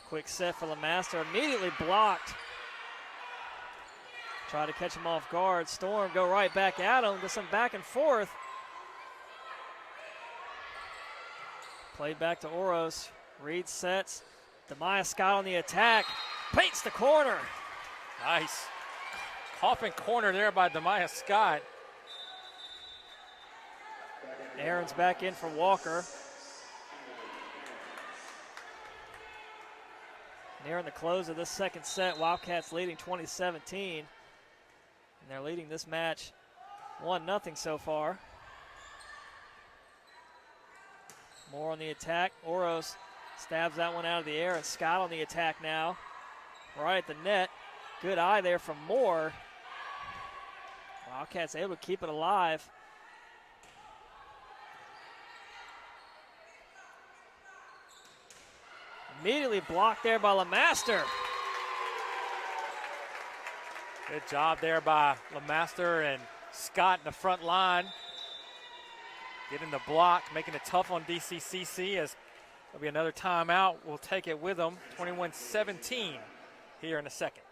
Quick set for LeMaster. Immediately blocked. Try to catch him off guard. Storm go right back at him. Get some back and forth. Played back to Oros. Reed sets. Demaya Scott on the attack. Paints the corner. Nice. Coffin corner there by Demaya Scott. Aaron's back in for Walker. Nearing the close of this second set, Wildcats leading 20-17. And they're leading this match 1-0 so far. Moore on the attack. Oros stabs that one out of the air, and Scott on the attack now. Right at the net. Good eye there from Moore. Wildcats able to keep it alive. Immediately blocked there by LeMaster. Good job there by LeMaster and Scott in the front line. Getting the block, making it tough on DCCC as there'll be another timeout. We'll take it with them. 21-17 here in a second.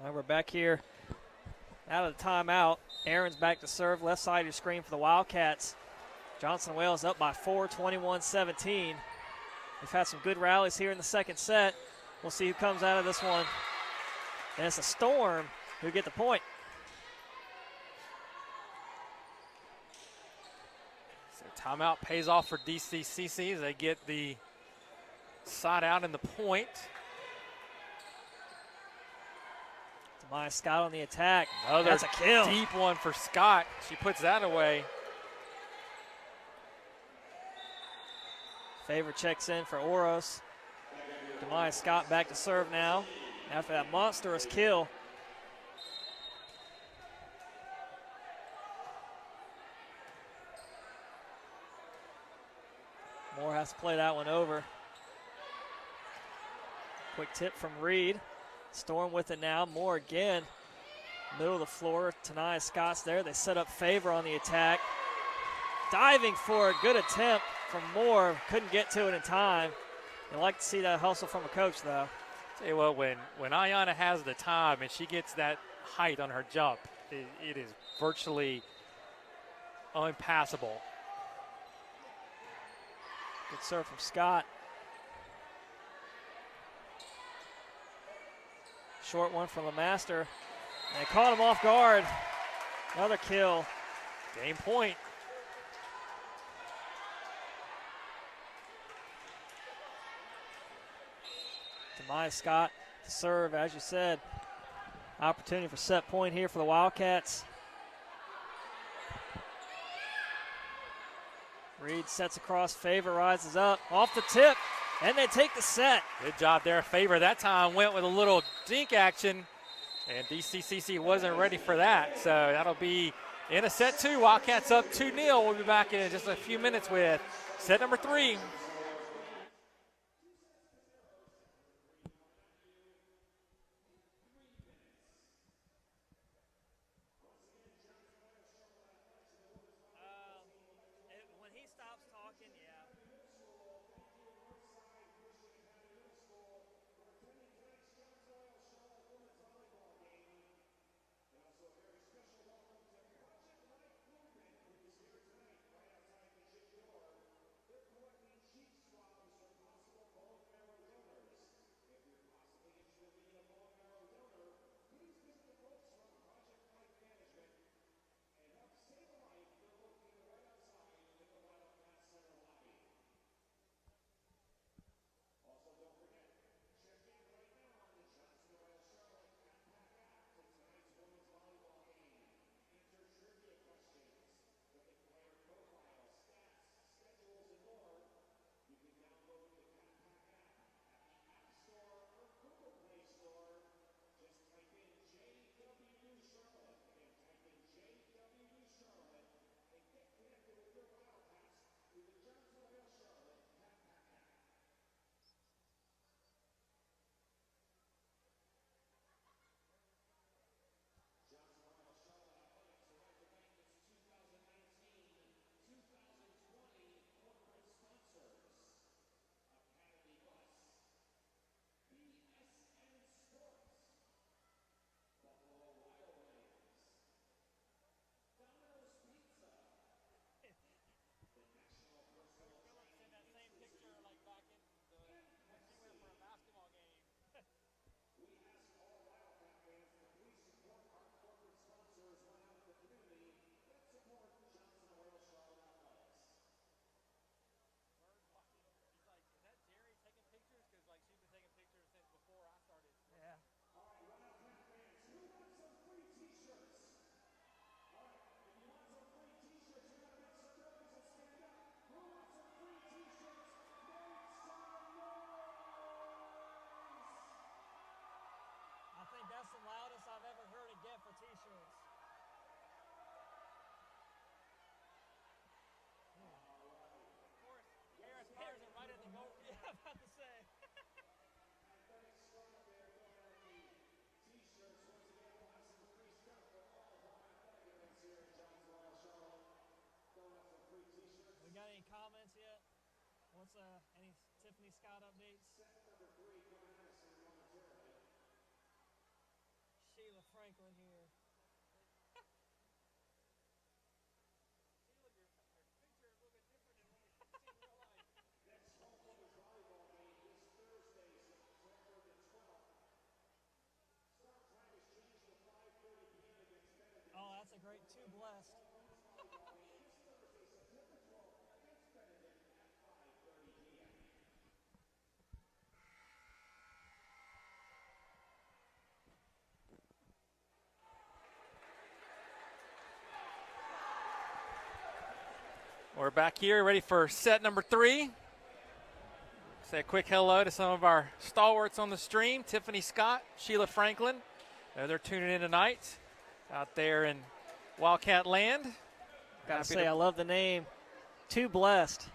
Well, we're back here out of the timeout. Aaron's back to serve, left side of your screen for the Wildcats. Johnson Wales up by 4, 21-17. We've had some good rallies here in the second set. We'll see who comes out of this one. And it's a Storm who get the point. So timeout pays off for DCCC as they get the side out in the point. Demaya Scott on the attack. Another That's a kill. Deep one for Scott. She puts that away. Favor checks in for Oros. Demaya Scott back to serve now after that monstrous kill. Moore has to play that one over. Quick tip from Reed. Storm with it now. Moore again. Middle of the floor. Tanaya Scott's there. They set up Favor on the attack. Diving for a good attempt from Moore. Couldn't get to it in time. You like to see that hustle from a coach, though. Tell you what, when Ayanna has the time and she gets that height on her jump, it is virtually unpassable. Good serve from Scott. Short one from LeMaster. And they caught him off guard. Another kill. Game point. Demai Scott to serve, as you said. Opportunity for set point here for the Wildcats. Reed sets across, Favor rises up, off the tip, and they take the set. Good job there, Favor. That time went with a little dink action, and DCCC wasn't ready for that. So that'll be in a set 2. Wildcats up 2-0. We'll be back in just a few minutes with set number 3. When he stops talking, yeah. I think that's the loudest I've ever heard it get for T-shirts. Of course, Harris pairs it right in the goal. Yeah, I'm about to say. We got any comments yet? What's any Tiffany Scott updates? Sheila Franklin here. Sheila, your picture is a little bit different than what we've seen in real life. Next small women's volleyball game is Thursday, September the 12th. Start time is changed to 5:30 p.m. against Benedict. Oh, that's a great 2 blessed. Volleyball game is Thursday, September 12th against Benedict at 5:30 p.m. We're back here ready for set number 3. Say a quick hello to some of our stalwarts on the stream. Tiffany Scott, Sheila Franklin. They're tuning in tonight out there in Wildcat land. Gotta say, I love the name. 2 blessed.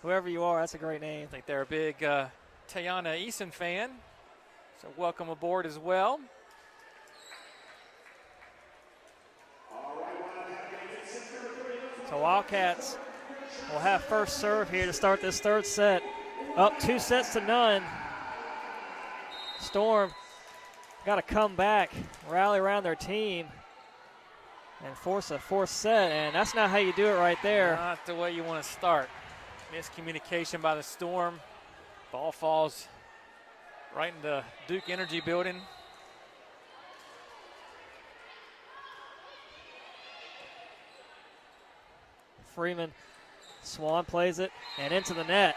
Whoever you are, that's a great name. I think they're a big Tayana Eason fan. So welcome aboard as well. So Wildcats will have first serve here to start this 3rd set. Up 2-0. Storm got to come back, rally around their team, and force a fourth set, and that's not how you do it right there. Not the way you want to start. Miscommunication by the Storm. Ball falls right into Duke Energy Building. Freeman, Swan plays it, and into the net.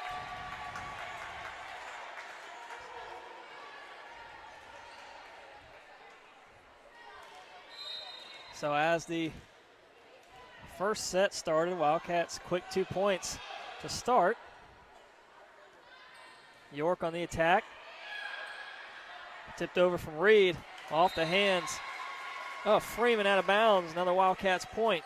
So as the first set started, Wildcats quick 2 points to start. York on the attack. Tipped over from Reed, off the hands of Freeman, out of bounds. Another Wildcats point.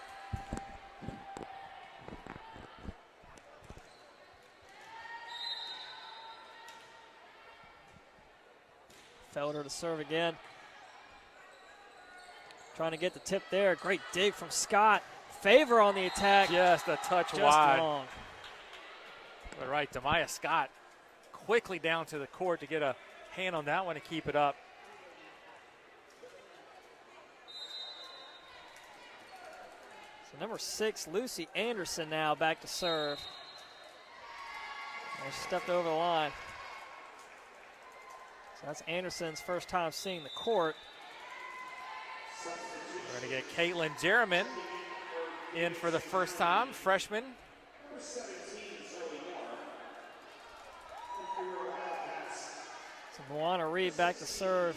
Felder to serve again. Trying to get the tip there. Great dig from Scott. Favor on the attack. Just a touch Just wide. long. But right, Demaya Scott quickly down to the court to get a hand on that one and keep it up. So number 6, Lucy Anderson now back to serve. And she stepped over the line. So that's Anderson's first time seeing the court. We're going to get Caitlin Jerriman in for the first time, freshman. So Moana Reed back to serve.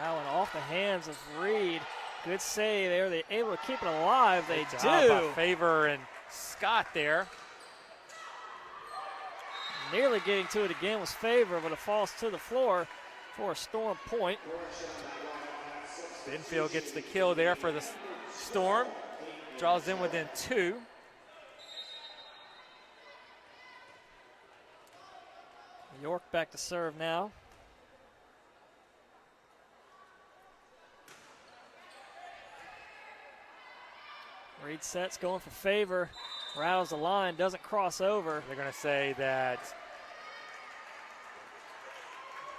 That one off the hands of Reed. Good save. They were able to keep it alive. They Good job by do. Favor and Scott there. Nearly getting to it again was Favor, but it falls to the floor for a Storm point. Benfield gets the kill there for the Storm. Draws in within 2. York back to serve now. Reed sets, going for Favor. Rattles the line, doesn't cross over. They're going to say that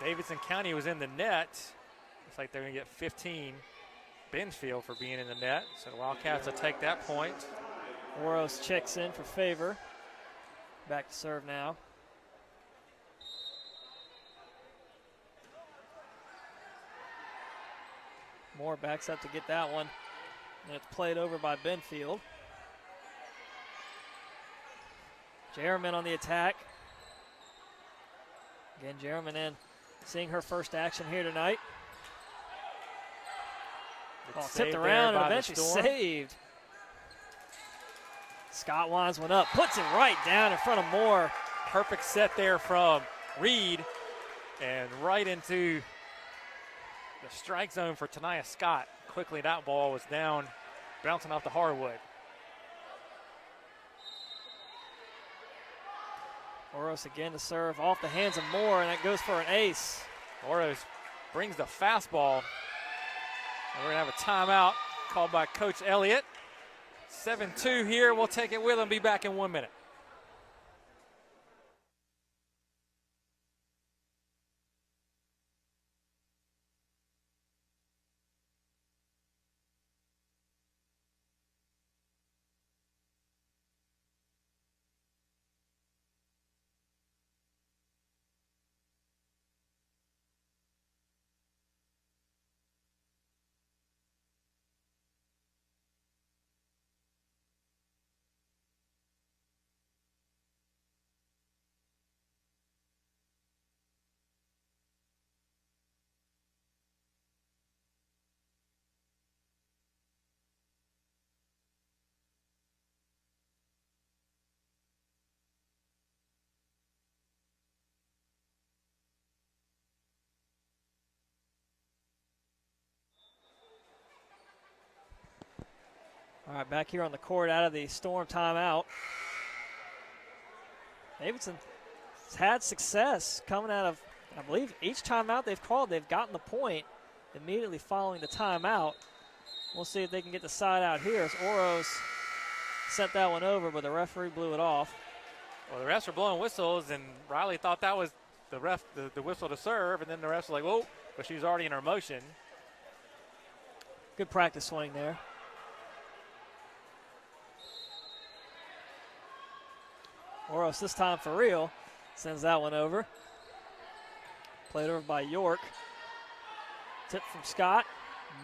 Davidson County was in the net. Looks like they're going to get 15 Benfield for being in the net. So the Wildcats will take that point. Oros checks in for Favor. Back to serve now. Moore backs up to get that one. And it's played over by Benfield. Jerriman on the attack. Again, Jerriman in, seeing her first action here tonight. Ball tipped around and eventually saved. Scott winds one up, puts it right down in front of Moore. Perfect set there from Reed and right into the strike zone for Tania Scott. Quickly that ball was down, bouncing off the hardwood. Oros again to serve off the hands of Moore, and that goes for an ace. Oros brings the fastball. And we're going to have a timeout called by Coach Elliott. 7-2 here. We'll take it with him. Be back in 1 minute. All right, back here on the court out of the Storm timeout. Davidson's had success coming out of, I believe, each timeout they've called, they've gotten the point immediately following the timeout. We'll see if they can get the side out here as Oros sent that one over, but the referee blew it off. Well, the refs were blowing whistles, and Riley thought that was the whistle to serve, and then the refs were like, whoa, but she was already in her motion. Good practice swing there. Oros this time for real sends that one over. Played over by York. Tip from Scott.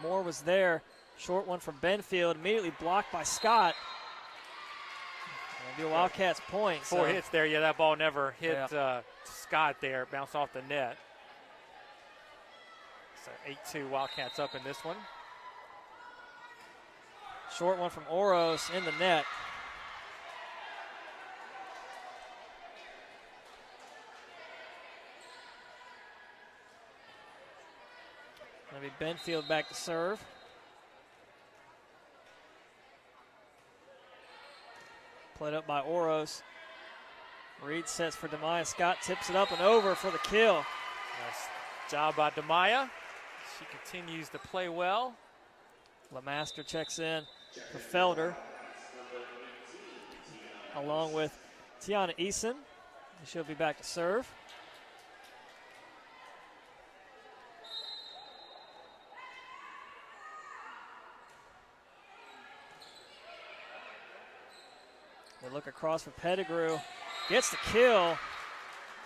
Moore was there. Short one from Benfield, immediately blocked by Scott. It'll be a Wildcats point. Four hits there. Yeah, that ball never hit Scott there. Bounced off the net. So 8-2 Wildcats up in this one. Short one from Oros in the net. Maybe Benfield back to serve. Played up by Oros. Reed sets for Demaya. Scott tips it up and over for the kill. Nice job by Demaya. She continues to play well. LeMaster checks in for Felder, along with Tiana Eason. She'll be back to serve. They look across for Pettigrew. Gets the kill.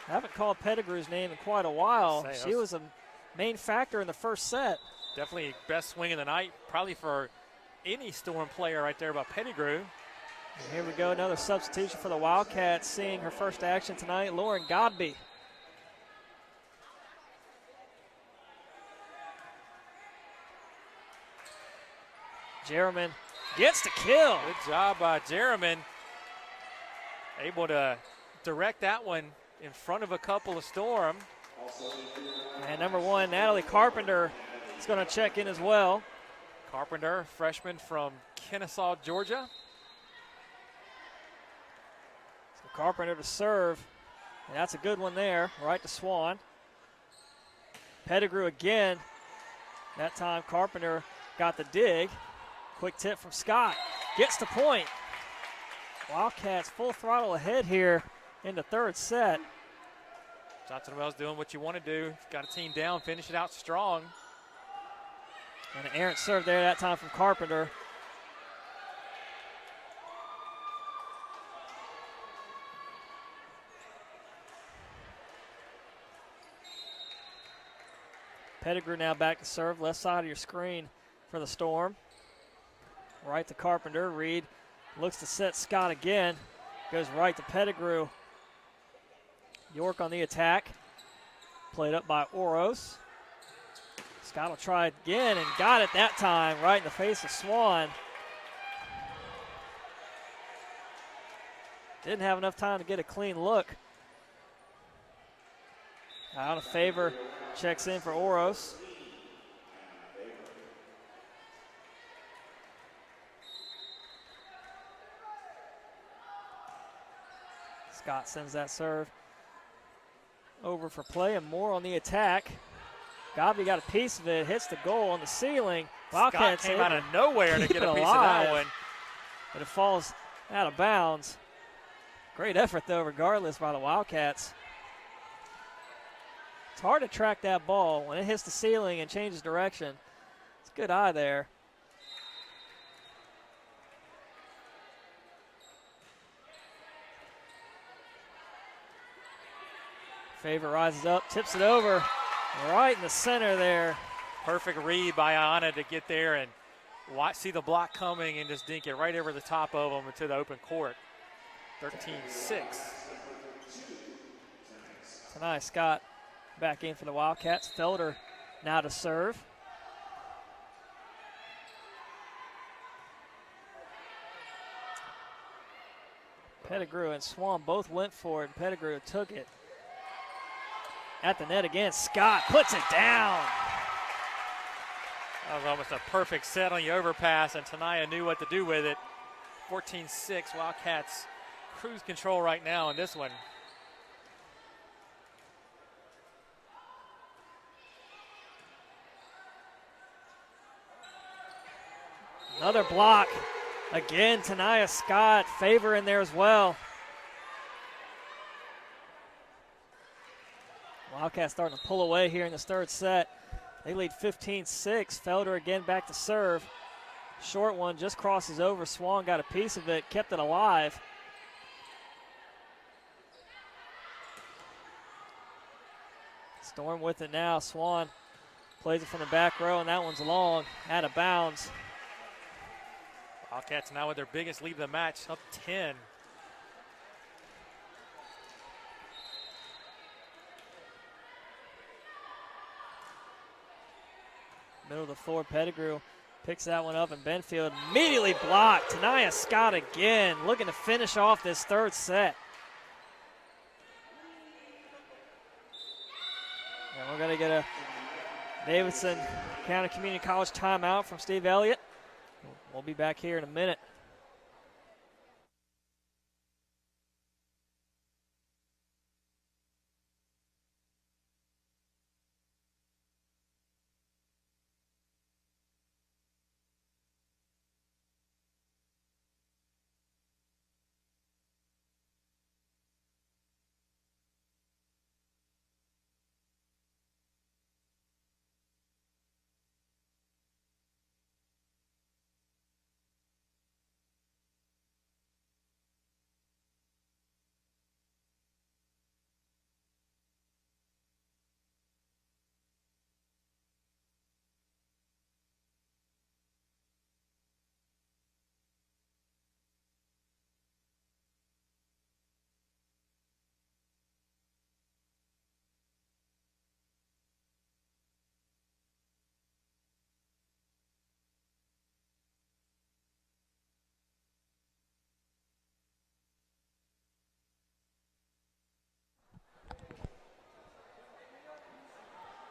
I haven't called Pettigrew's name in quite a while. She was a main factor in the first set. Definitely best swing of the night, probably for any Storm player right there about Pettigrew. And here we go, another substitution for the Wildcats, seeing her first action tonight, Lauren Godby. Jerriman gets the kill. Good job by Jerriman. Able to direct that one in front of a couple of Storm. And number one, Natalie Carpenter is going to check in as well. Carpenter, freshman from Kennesaw, Georgia. So Carpenter to serve. And that's a good one there, right to Swan. Pettigrew again. That time Carpenter got the dig. Quick tip from Scott. Gets the point. Wildcats full throttle ahead here in the third set. Johnson Wells doing what you want to do. Got a team down, finish it out strong. And an errant serve there that time from Carpenter. Pettigrew now back to serve, left side of your screen for the Storm. Right to Carpenter. Reed looks to set Scott again. Goes right to Pettigrew. York on the attack. Played up by Oros. Scott will try it again and got it that time right in the face of Swan. Didn't have enough time to get a clean look. Out of favor, checks in for Oros. Scott sends that serve over for play, and Moore on the attack. Godby got a piece of it, hits the goal on the ceiling. Wildcats Scott came out of nowhere to get a piece of that one. But it falls out of bounds. Great effort, though, regardless, by the Wildcats. It's hard to track that ball when it hits the ceiling and changes direction. It's a good eye there. Favor rises up, tips it over, right in the center there. Perfect read by Anna to get there and see the block coming and just dink it right over the top of them into the open court. 13-6. Tonight, Scott back in for the Wildcats. Felder now to serve. Pettigrew and Swan both went for it. Pettigrew took it. At the net again, Scott puts it down. That was almost a perfect set on the overpass, and Tanaya knew what to do with it. 14-6, Wildcats cruise control right now in this one. Another block. Again, Tanaya Scott, favor in there as well. Wildcats starting to pull away here in this third set. They lead 15-6. Felder again back to serve. Short one just crosses over. Swan got a piece of it, kept it alive. Storm with it now. Swan plays it from the back row, and that one's long, out of bounds. Wildcats now with their biggest lead of the match, up 10. Middle of the floor, Pettigrew picks that one up, and Benfield immediately blocked. Tanaya Scott again, looking to finish off this third set. And we're going to get a Davidson County Community College timeout from Steve Elliott. We'll be back here in a minute.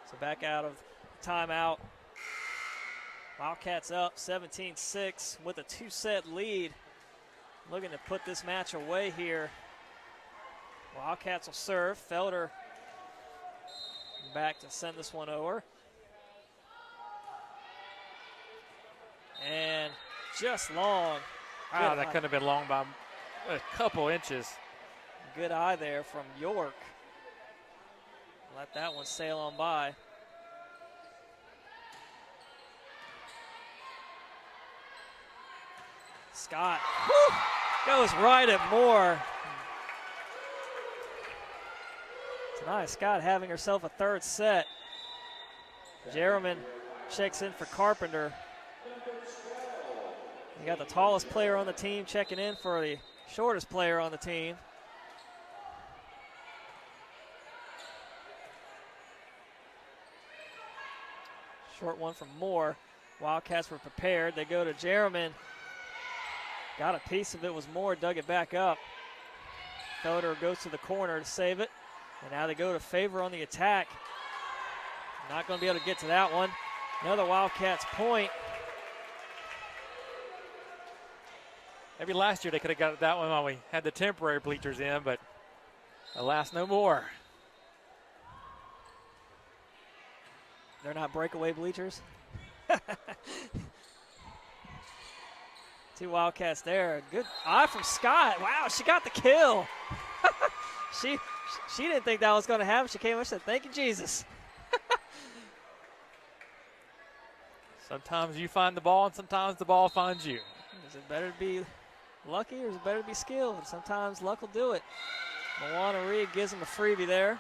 So back out of timeout. Wildcats up 17-6 with a two-set lead. Looking to put this match away here. Wildcats will serve. Felder back to send this one over. And just long. Wow, that couldn't have been long by a couple inches. Good eye there from York. Let that one sail on by. Scott goes right at Moore. Tonight, Scott having herself a third set. Jerriman checks in for Carpenter. You got the tallest player on the team checking in for the shortest player on the team. Short one from Moore. Wildcats were prepared. They go to Jerriman. Got a piece of it, was Moore, dug it back up. Felder goes to the corner to save it. And now they go to Favor on the attack. Not going to be able to get to that one. Another Wildcats point. Maybe last year they could have got that one while we had the temporary bleachers in, but alas, no more. They're not breakaway bleachers. Two Wildcats there. Good eye from Scott. Wow, she got the kill. She didn't think that was going to happen. She came up and said, "Thank you, Jesus." Sometimes you find the ball, and sometimes the ball finds you. Is it better to be lucky or is it better to be skilled? Sometimes luck will do it. Moana Reed gives him a freebie there.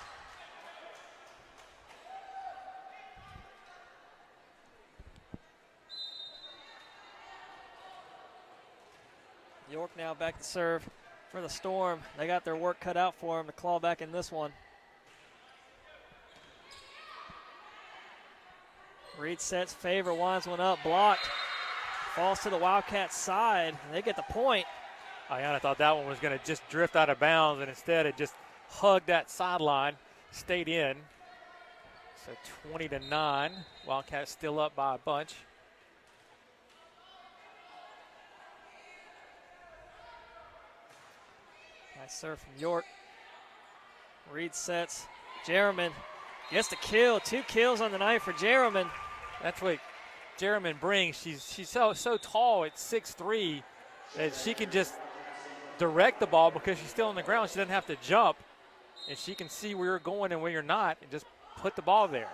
York now back to serve for the Storm. They got their work cut out for them to claw back in this one. Reed sets, Favor, winds one up, blocked. Falls to the Wildcats' side, and they get the point. I thought that one was going to just drift out of bounds, and instead it just hugged that sideline, stayed in. So 20-9, Wildcats still up by a bunch. Nice serve from York. Reed sets. Jerriman gets the kill. 2 kills on the night for Jerriman. That's what Jerriman brings. She's so tall at 6'3", that she can just direct the ball because she's still on the ground. She doesn't have to jump, and she can see where you're going and where you're not and just put the ball there.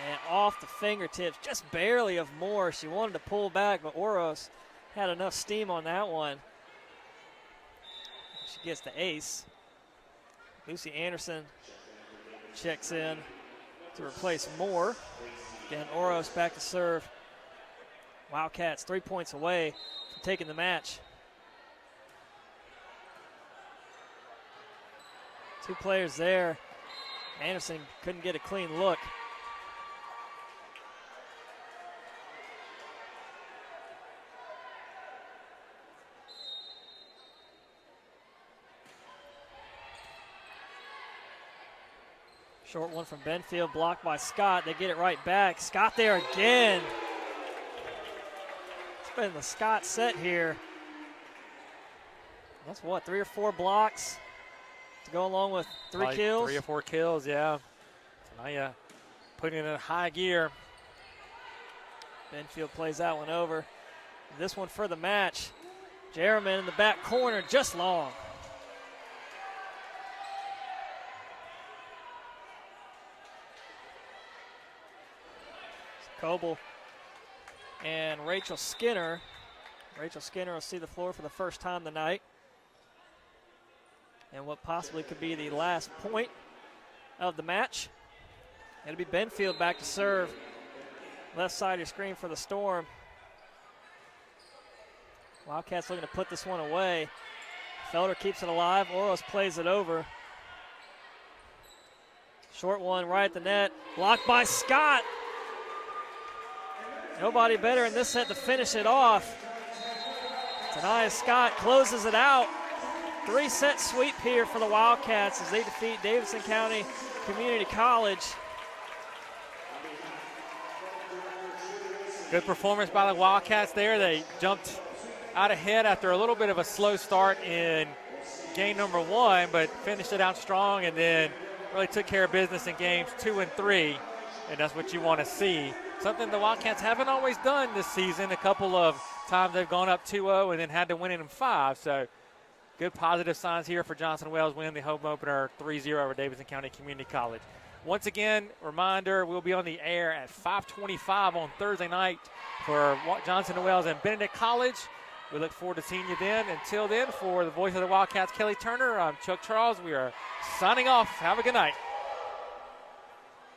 And off the fingertips, just barely of Moore. She wanted to pull back, but Oros had enough steam on that one. She gets the ace. Lucy Anderson checks in to replace Moore. Again, Oros back to serve. Wildcats 3 points away from taking the match. 2 players there. Anderson couldn't get a clean look. Short one from Benfield, blocked by Scott. They get it right back. Scott there again. It's been the Scott set here. That's what, 3 or 4 blocks to go along with 3 Probably kills? 3 or 4 kills, yeah. So now you putting it in high gear. Benfield plays that one over. This one for the match. Jerriman in the back corner, just long. Coble and Rachel Skinner. Rachel Skinner will see the floor for the first time tonight. And what possibly could be the last point of the match. It'll be Benfield back to serve. Left side of your screen for the Storm. Wildcats looking to put this one away. Felder keeps it alive. Oros plays it over. Short one right at the net. Blocked by Scott. Nobody better in this set to finish it off. Tanaya Scott closes it out. 3-set sweep here for the Wildcats as they defeat Davidson County Community College. Good performance by the Wildcats there. They jumped out ahead after a little bit of a slow start in game number 1, but finished it out strong and then really took care of business in games 2 and 3, and that's what you want to see. Something the Wildcats haven't always done this season. A couple of times they've gone up 2-0 and then had to win it in 5. So good positive signs here for Johnson Wales winning the home opener 3-0 over Davidson County Community College. Once again, reminder, we'll be on the air at 5:25 on Thursday night for Johnson Wales and Benedict College. We look forward to seeing you then. Until then, for the voice of the Wildcats, Kelly Turner, I'm Chuck Charles. We are signing off. Have a good night.